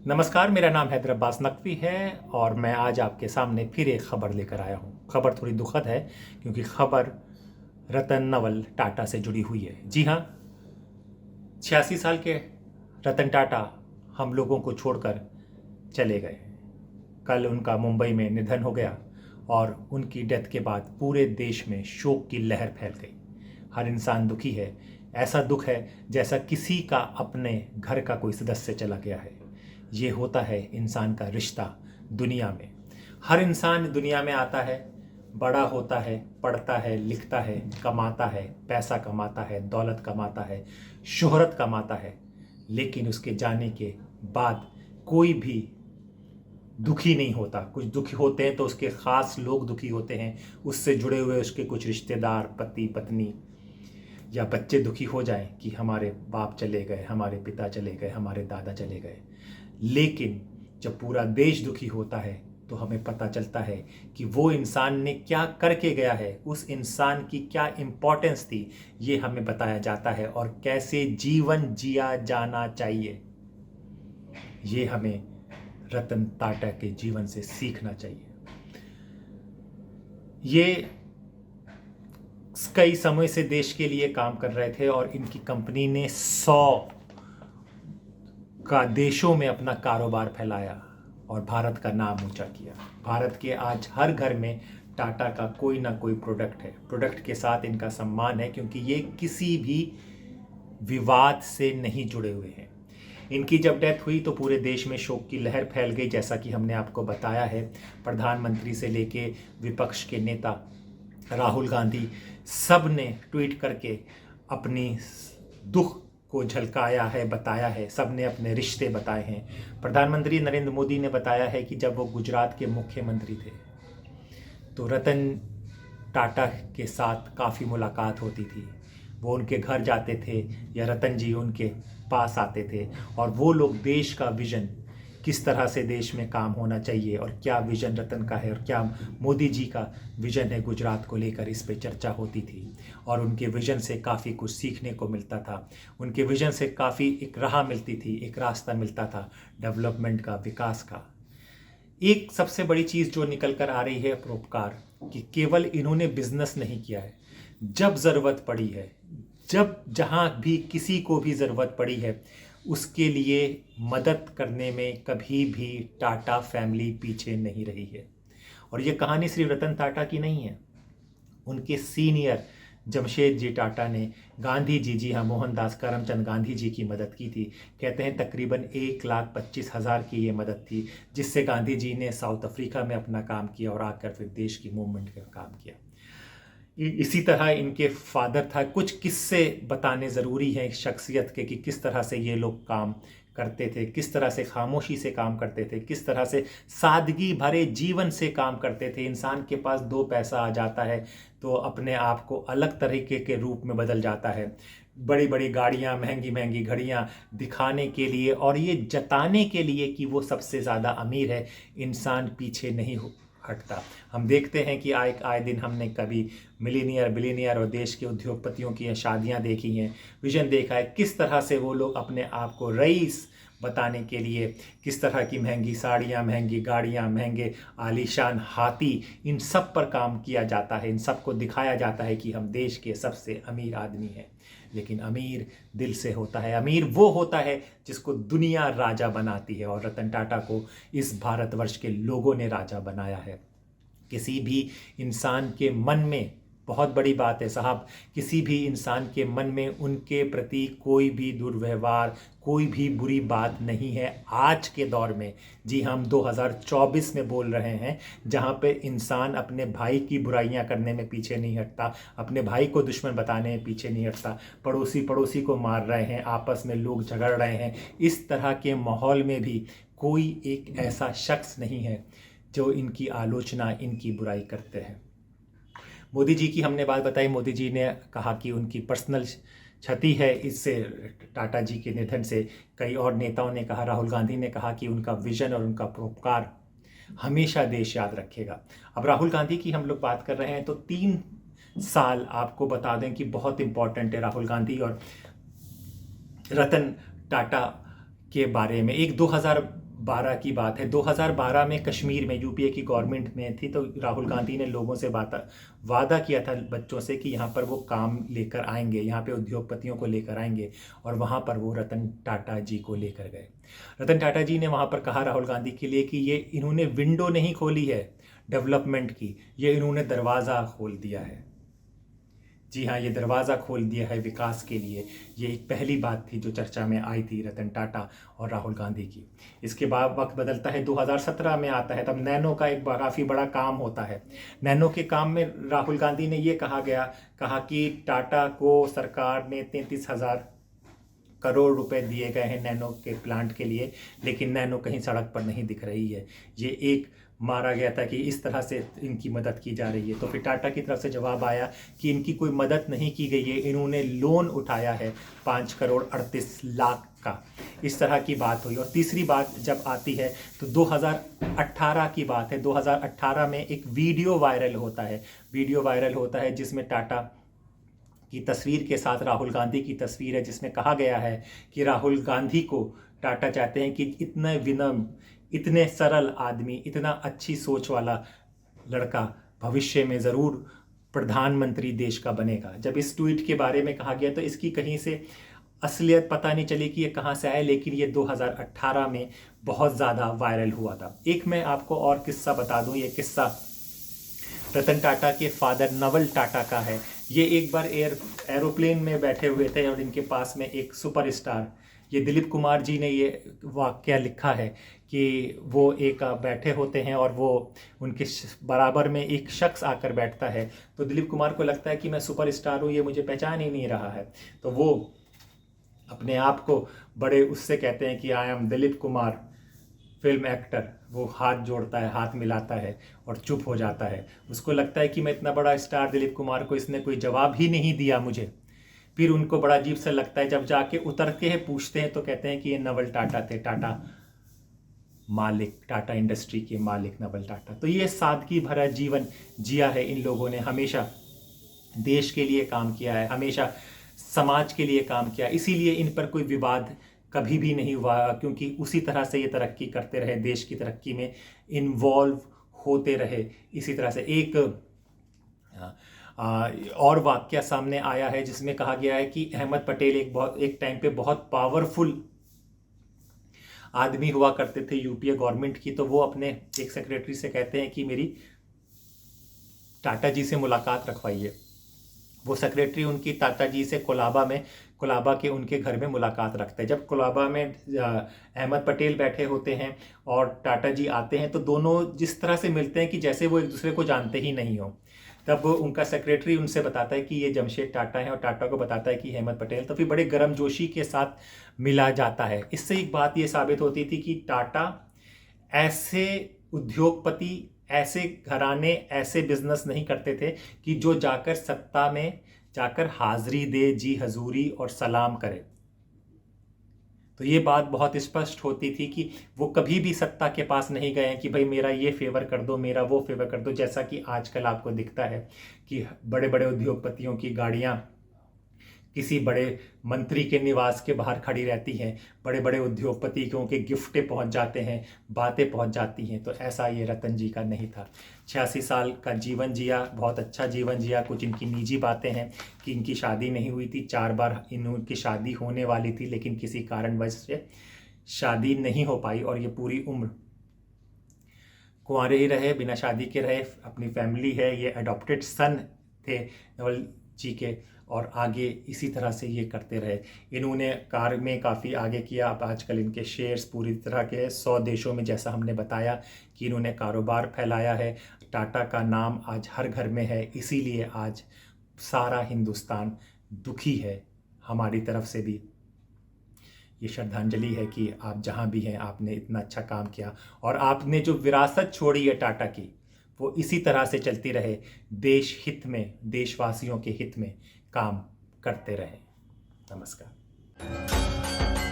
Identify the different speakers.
Speaker 1: नमस्कार, मेरा नाम हैदर अब्बास नकवी है और मैं आज आपके सामने फिर एक ख़बर लेकर आया हूँ। ख़बर थोड़ी दुखद है क्योंकि ख़बर रतन नवल टाटा से जुड़ी हुई है। जी हाँ, 86 साल के रतन टाटा हम लोगों को छोड़कर चले गए। कल उनका मुंबई में निधन हो गया और उनकी डेथ के बाद पूरे देश में शोक की लहर फैल गई। हर इंसान दुखी है। ऐसा दुख है जैसा किसी का अपने घर का कोई सदस्य चला गया है। ये होता है इंसान का रिश्ता दुनिया में। हर इंसान दुनिया में आता है, बड़ा होता है, पढ़ता है, लिखता है, कमाता है, पैसा कमाता है, दौलत कमाता है, शोहरत कमाता है, लेकिन उसके जाने के बाद कोई भी दुखी नहीं होता। कुछ दुखी होते हैं तो उसके ख़ास लोग दुखी होते हैं, उससे जुड़े हुए उसके कुछ रिश्तेदार, पति पत्नी या बच्चे दुखी हो जाएं कि हमारे बाप चले गए, हमारे पिता चले गए, हमारे दादा चले गए। लेकिन जब पूरा देश दुखी होता है तो हमें पता चलता है कि वो इंसान ने क्या करके गया है, उस इंसान की क्या इम्पोर्टेंस थी, ये हमें बताया जाता है और कैसे जीवन जिया जाना चाहिए, ये हमें रतन टाटा के जीवन से सीखना चाहिए। ये कई समय से देश के लिए काम कर रहे थे और इनकी कंपनी ने 100 का देशों में अपना कारोबार फैलाया और भारत का नाम ऊंचा किया। भारत के आज हर घर में टाटा का कोई ना कोई प्रोडक्ट है। प्रोडक्ट के साथ इनका सम्मान है क्योंकि ये किसी भी विवाद से नहीं जुड़े हुए हैं। इनकी जब डेथ हुई तो पूरे देश में शोक की लहर फैल गई, जैसा कि हमने आपको बताया है। प्रधानमंत्री से लेके विपक्ष के नेता राहुल गांधी सब ने ट्वीट करके अपनी दुख को झलकाया है, बताया है। सब ने अपने रिश्ते बताए हैं। प्रधानमंत्री नरेंद्र मोदी ने बताया है कि जब वो गुजरात के मुख्यमंत्री थे तो रतन टाटा के साथ काफ़ी मुलाकात होती थी। वो उनके घर जाते थे या रतन जी उनके पास आते थे और वो लोग देश का विज़न, किस तरह से देश में काम होना चाहिए और क्या विज़न रतन का है और क्या मोदी जी का विज़न है गुजरात को लेकर, इस पे चर्चा होती थी और उनके विज़न से काफ़ी कुछ सीखने को मिलता था। उनके विज़न से काफ़ी एक राह मिलती थी, एक रास्ता मिलता था डेवलपमेंट का, विकास का। एक सबसे बड़ी चीज़ जो निकल कर आ रही है परोपकार, कि केवल इन्होंने बिजनेस नहीं किया है। जब ज़रूरत पड़ी है, जब जहाँ भी किसी को भी ज़रूरत पड़ी है, उसके लिए मदद करने में कभी भी टाटा फैमिली पीछे नहीं रही है। और ये कहानी सिर्फ रतन टाटा की नहीं है। उनके सीनियर जमशेद जी टाटा ने गांधी जी, जी हाँ, मोहनदास करमचंद गांधी जी की मदद की थी। कहते हैं तकरीबन 1,25,000 की ये मदद थी, जिससे गांधी जी ने साउथ अफ्रीका में अपना काम किया और आकर फिर देश की मूवमेंट का काम किया। इसी तरह इनके फादर था। कुछ किस्से बताने ज़रूरी हैं शख्सियत के कि किस तरह से ये लोग काम करते थे, किस तरह से खामोशी से काम करते थे, किस तरह से सादगी भरे जीवन से काम करते थे। इंसान के पास दो पैसा आ जाता है तो अपने आप को अलग तरीके के रूप में बदल जाता है। बड़ी बड़ी गाड़ियाँ, महंगी महंगी घड़ियाँ दिखाने के लिए और ये जताने के लिए कि वो सबसे ज़्यादा अमीर है, इंसान पीछे नहीं हटता। हम देखते हैं कि आए दिन हमने कभी मिलीनियर, बिलीनियर और देश के उद्योगपतियों की शादियां देखी हैं, विजन देखा है, किस तरह से वो लोग अपने आप को रईस बताने के लिए किस तरह की महंगी साड़ियाँ, महंगी गाड़ियाँ, महंगे आलीशान हाथी, इन सब पर काम किया जाता है। इन सब को दिखाया जाता है कि हम देश के सबसे अमीर आदमी हैं। लेकिन अमीर दिल से होता है। अमीर वो होता है जिसको दुनिया राजा बनाती है और रतन टाटा को इस भारतवर्ष के लोगों ने राजा बनाया है। किसी भी इंसान के मन में, बहुत बड़ी बात है साहब, किसी भी इंसान के मन में उनके प्रति कोई भी दुर्व्यवहार, कोई भी बुरी बात नहीं है आज के दौर में। जी, हम 2024 में बोल रहे हैं, जहाँ पे इंसान अपने भाई की बुराइयां करने में पीछे नहीं हटता, अपने भाई को दुश्मन बताने में पीछे नहीं हटता, पड़ोसी पड़ोसी को मार रहे हैं, आपस में लोग झगड़ रहे हैं। इस तरह के माहौल में भी कोई एक ऐसा शख्स नहीं है जो इनकी आलोचना, इनकी बुराई करते हैं। मोदी जी की हमने बात बताई। मोदी जी ने कहा कि उनकी पर्सनल क्षति है इससे, टाटा जी के निधन से। कई और नेताओं ने कहा, राहुल गांधी ने कहा कि उनका विजन और उनका परोपकार हमेशा देश याद रखेगा। अब राहुल गांधी की हम लोग बात कर रहे हैं तो 3 साल आपको बता दें कि बहुत इंपॉर्टेंट है राहुल गांधी और रतन टाटा के बारे में। एक 2012 की बात है। 2012 में कश्मीर में यूपीए की गवर्नमेंट में थी, तो राहुल गांधी ने लोगों से वादा किया था बच्चों से कि यहाँ पर वो काम लेकर आएंगे, यहाँ पे उद्योगपतियों को लेकर आएंगे, और वहाँ पर वो रतन टाटा जी को लेकर गए। रतन टाटा जी ने वहाँ पर कहा राहुल गांधी के लिए कि ये इन्होंने विंडो नहीं खोली है डेवलपमेंट की, ये इन्होंने दरवाज़ा खोल दिया है। जी हाँ, ये दरवाज़ा खोल दिया है विकास के लिए। ये एक पहली बात थी जो चर्चा में आई थी रतन टाटा और राहुल गांधी की। इसके बाद वक्त बदलता है, 2017 में आता है, तब नैनो का एक काफ़ी बड़ा काम होता है। नैनो के काम में राहुल गांधी ने ये कहा कि टाटा को सरकार ने 33,000 करोड़ रुपए दिए गए हैं नैनो के प्लांट के लिए, लेकिन नैनो कहीं सड़क पर नहीं दिख रही है। ये एक मारा गया था कि इस तरह से इनकी मदद की जा रही है। तो फिर टाटा की तरफ से जवाब आया कि इनकी कोई मदद नहीं की गई है, इन्होंने लोन उठाया है 5 करोड़ 38 लाख का। इस तरह की बात हुई। और तीसरी बात जब आती है तो 2018 की बात है। 2018 में एक वीडियो वायरल होता है जिसमें टाटा की तस्वीर के साथ राहुल गांधी की तस्वीर है, जिसमें कहा गया है कि राहुल गांधी को टाटा चाहते हैं कि इतने विनम्र, इतने सरल आदमी, इतना अच्छी सोच वाला लड़का भविष्य में ज़रूर प्रधानमंत्री देश का बनेगा। जब इस ट्वीट के बारे में कहा गया तो इसकी कहीं से असलियत पता नहीं चली कि ये कहाँ से आया, लेकिन ये 2018 में बहुत ज़्यादा वायरल हुआ था। एक मैं आपको और किस्सा बता दूं। ये किस्सा रतन टाटा के फादर नवल टाटा का है। ये एक बार एरोप्लेन में बैठे हुए थे और इनके पास में एक सुपरस्टार, ये दिलीप कुमार जी ने ये वाकया लिखा है कि वो एक बैठे होते हैं और वो उनके बराबर में एक शख्स आकर बैठता है। तो दिलीप कुमार को लगता है कि मैं सुपरस्टार हूँ, ये मुझे पहचान ही नहीं रहा है। तो वो अपने आप को बड़े उससे कहते हैं कि I am Dilip Kumar film actor. वो हाथ जोड़ता है, हाथ मिलाता है और चुप हो जाता है। उसको लगता है कि मैं इतना बड़ा स्टार दिलीप कुमार को, इसने कोई जवाब ही नहीं दिया मुझे। फिर उनको बड़ा अजीब सा लगता है, जब जाके उतरते हैं पूछते हैं तो कहते हैं कि ये नवल टाटा थे, टाटा इंडस्ट्री के मालिक नवल टाटा। तो ये सादगी भरा जीवन जिया है इन लोगों ने। हमेशा देश के लिए काम किया है, हमेशा समाज के लिए काम किया, इसीलिए इन पर कोई विवाद कभी भी नहीं हुआ, क्योंकि उसी तरह से ये तरक्की करते रहे, देश की तरक्की में इन्वॉल्व होते रहे। इसी तरह से एक और वाकया सामने आया है जिसमें कहा गया है कि अहमद पटेल एक टाइम पे बहुत पावरफुल आदमी हुआ करते थे यूपीए गवर्नमेंट की। तो वो अपने एक सेक्रेटरी से कहते हैं कि मेरी टाटा जी से मुलाकात रखवाइए। वो सेक्रेटरी उनकी टाटा जी से कोलाबा के उनके घर में मुलाकात रखते हैं। जब कोलाबा में अहमद पटेल बैठे होते हैं और टाटा जी आते हैं तो दोनों जिस तरह से मिलते हैं कि जैसे वो एक दूसरे को जानते ही नहीं हो। तब उनका सेक्रेटरी उनसे बताता है कि ये जमशेद टाटा है और टाटा को बताता है कि अहमद पटेल। तो फिर बड़े गर्मजोशी के साथ मिला जाता है। इससे एक बात ये साबित होती थी कि टाटा ऐसे उद्योगपति, ऐसे घराने, ऐसे बिजनेस नहीं करते थे कि जो जाकर सत्ता में जाकर हाजिरी दे, जी हजूरी और सलाम करे। तो ये बात बहुत स्पष्ट होती थी कि वो कभी भी सत्ता के पास नहीं गए हैं कि भाई मेरा ये फेवर कर दो, मेरा वो फेवर कर दो। जैसा कि आजकल आपको दिखता है कि बड़े बड़े उद्योगपतियों की गाड़ियाँ किसी बड़े मंत्री के निवास के बाहर खड़ी रहती हैं, बड़े बड़े उद्योगपतियों के गिफ्टें पहुंच जाते हैं, बातें पहुंच जाती हैं। तो ऐसा ये रतन जी का नहीं था। 86 साल का जीवन जिया, बहुत अच्छा जीवन जिया। कुछ इनकी निजी बातें हैं कि इनकी शादी नहीं हुई थी, 4 बार इनकी शादी होने वाली थी, लेकिन किसी कारणवश से शादी नहीं हो पाई और ये पूरी उम्र कुंवारे ही रहे, बिना शादी के रहे। अपनी फैमिली है, ये अडॉप्टेड सन थे नवल जी के, और आगे इसी तरह से ये करते रहे। इन्होंने कार में काफ़ी आगे किया। अब आजकल इनके शेयर्स पूरी तरह के 100 देशों में, जैसा हमने बताया कि इन्होंने कारोबार फैलाया है। टाटा का नाम आज हर घर में है, इसीलिए आज सारा हिंदुस्तान दुखी है। हमारी तरफ से भी ये श्रद्धांजलि है कि आप जहाँ भी हैं, आपने इतना अच्छा काम किया और आपने जो विरासत छोड़ी है टाटा की, वो इसी तरह से चलती रहे। देश हित में, देशवासियों के हित में काम करते रहें। नमस्कार।